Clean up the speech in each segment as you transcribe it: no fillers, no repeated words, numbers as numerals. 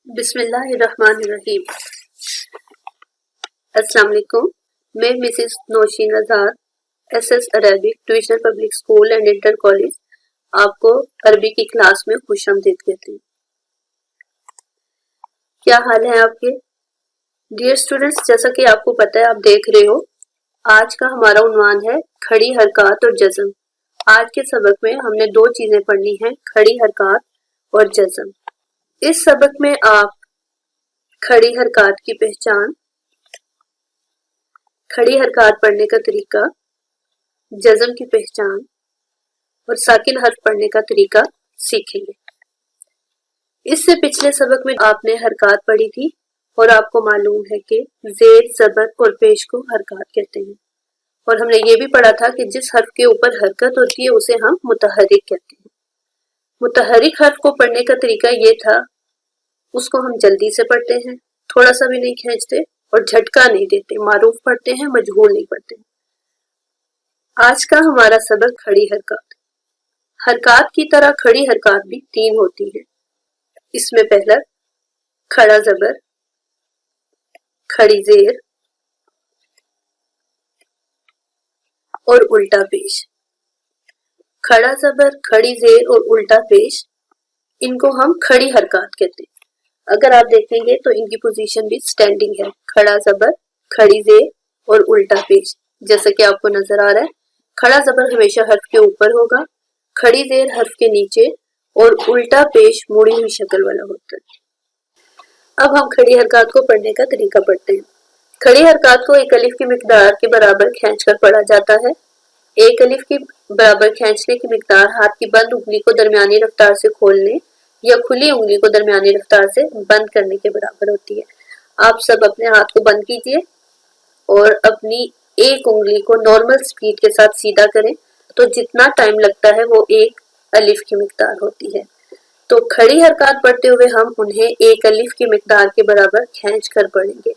بسم اللہ الرحمن الرحیم۔ السلام علیکم، میں Mrs Nausheen Azad S S Arabic divisional public school and inter college آپ کو عربی کی کلاس میں خوش آمدید کہتے ہیں۔ کیا حال ہے آپ کے؟ ڈیئر اسٹوڈینٹس، جیسا کہ آپ کو پتہ ہے، آپ دیکھ رہے ہو آج کا ہمارا عنوان ہے کھڑی حرکات اور جزم۔ آج کے سبق میں ہم نے دو چیزیں پڑھنی ہیں، کھڑی حرکات اور جزم۔ اس سبق میں آپ کھڑی حرکات کی پہچان، کھڑی حرکات پڑھنے کا طریقہ، جزم کی پہچان اور ساکن حرف پڑھنے کا طریقہ سیکھیں گے۔ اس سے پچھلے سبق میں آپ نے حرکات پڑھی تھی اور آپ کو معلوم ہے کہ زیر، زبر اور پیش کو حرکات کہتے ہیں، اور ہم نے یہ بھی پڑھا تھا کہ جس حرف کے اوپر حرکت ہوتی ہے اسے ہم متحرک کہتے ہیں۔ متحرک حرف کو پڑھنے کا طریقہ یہ تھا، اس کو ہم جلدی سے پڑھتے ہیں، تھوڑا سا بھی نہیں کھینچتے اور جھٹکا نہیں دیتے، معروف پڑھتے ہیں، مجہول نہیں پڑھتے۔ آج کا ہمارا سبق کھڑی حرکات۔ حرکات کی طرح کھڑی حرکات بھی تین ہوتی ہیں۔ اس میں پہلا کھڑا زبر، کھڑی زیر اور الٹا پیش۔ کھڑا زبر، کھڑی زیر اور الٹا پیش، ان کو ہم کھڑی حرکات کہتے ہیں۔ اگر آپ دیکھیں گے تو ان کی پوزیشن بھی سٹینڈنگ ہے، کھڑا زبر، کھڑی زیر اور الٹا پیش، جیسا کہ آپ کو نظر آ رہا ہے۔ کھڑا زبر ہمیشہ حرف کے اوپر ہوگا، کھڑی زیر حرف کے نیچے اور الٹا پیش مڑی ہوئی شکل والا ہوتا ہے۔ اب ہم کھڑی حرکات کو پڑھنے کا طریقہ پڑھتے ہیں۔ کھڑی حرکات کو ایک الف کی مقدار کے برابر کھینچ کر پڑھا جاتا ہے۔ ایک الف کی برابر کھینچنے کی مقدار ہاتھ کی بند انگلی کو درمیانی رفتار سے کھولنے یا کھلی انگلی کو درمیانی رفتار سے بند کرنے کے برابر ہوتی ہے۔ آپ سب اپنے ہاتھ کو بند کیجئے اور اپنی ایک انگلی کو نارمل سپیڈ کے ساتھ سیدھا کریں، تو جتنا ٹائم لگتا ہے وہ ایک الف کی مقدار ہوتی ہے۔ تو کھڑی حرکات پڑھتے ہوئے ہم انہیں ایک الف کی مقدار کے برابر کھینچ کر پڑھیں گے۔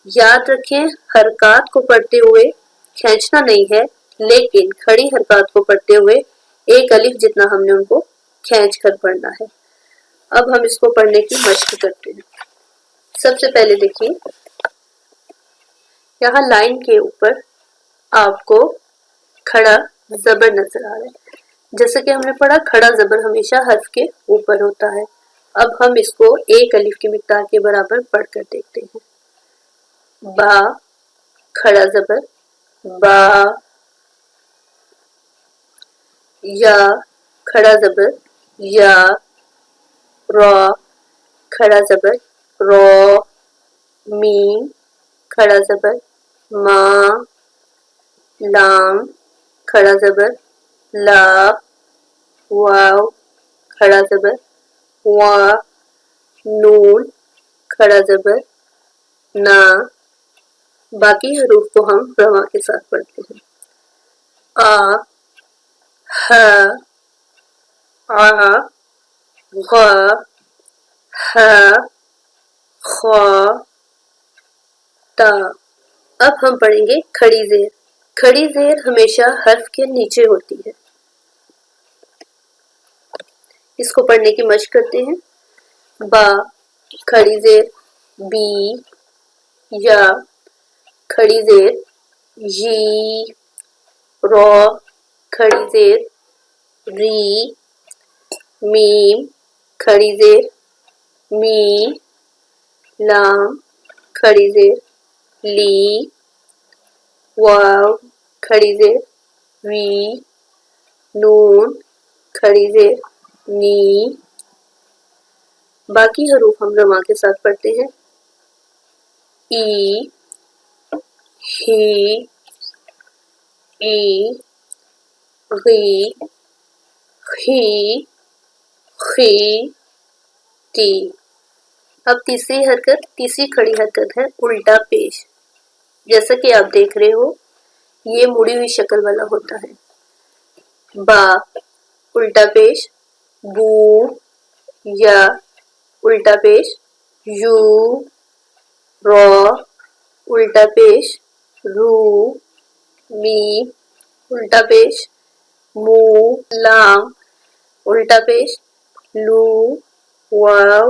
یاد رکھیں، حرکات کو پڑھتے ہوئے کھینچنا نہیں ہے، لیکن کھڑی حرکات کو پڑھتے ہوئے ایک الف جتنا ہم نے ان کو کھینچ کر پڑھنا ہے۔ اب ہم اس کو پڑھنے کی مشق کرتے ہیں۔ سب سے پہلے دیکھیے، یہاں لائن کے اوپر آپ کو کھڑا زبر نظر آ رہا ہے۔ جیسا کہ ہم نے پڑھا، کھڑا زبر ہمیشہ حرف کے اوپر ہوتا ہے۔ اب ہم اس کو ایک الف کی مقدار کے برابر پڑھ کر دیکھتے ہیں۔ با، کھڑا زبر، با۔ یا، کھڑا زبر، یا۔ را، کھڑا زبر، رو۔ میم، کھڑا زبر، ما۔ لام، کھڑا زبر، لا۔ واو، کھڑا زبر، وا۔ نون، کھڑا زبر، نا۔ باقی حروف کو ہم رواں کے ساتھ پڑھتے ہیں۔ آ، ہ، آ، غ، ح، خ، تا۔ اب ہم پڑھیں گے کھڑی زیر۔ کھڑی زیر ہمیشہ حرف کے نیچے ہوتی ہے۔ اس کو پڑھنے کی مشق کرتے ہیں۔ با، کھڑی زیر، بی۔ یا، کھڑی زیر، یی۔ رو، کھڑی زیر، ری۔ میم، کھڑی زیر، می۔ لام، کھڑی زیر، لی۔ واو، کھڑی زیر، وی۔ نون، کھڑی زیر، نی۔ باقی حروف ہم رواں کے ساتھ پڑھتے ہیں۔ ای، ہی، ای، غی، خی، خی، تی۔ اب تیسری حرکت، تیسری کھڑی حرکت ہے الٹا پیش۔ جیسا کہ آپ دیکھ رہے ہو، یہ مڑی ہوئی شکل والا ہوتا ہے۔ با، الٹا پیش، بو۔ یا، الٹا پیش، یو۔ رو، الٹا پیش، رو۔ میم، الٹا پیش، مو۔ لام، الٹا پیش، لو۔ واو،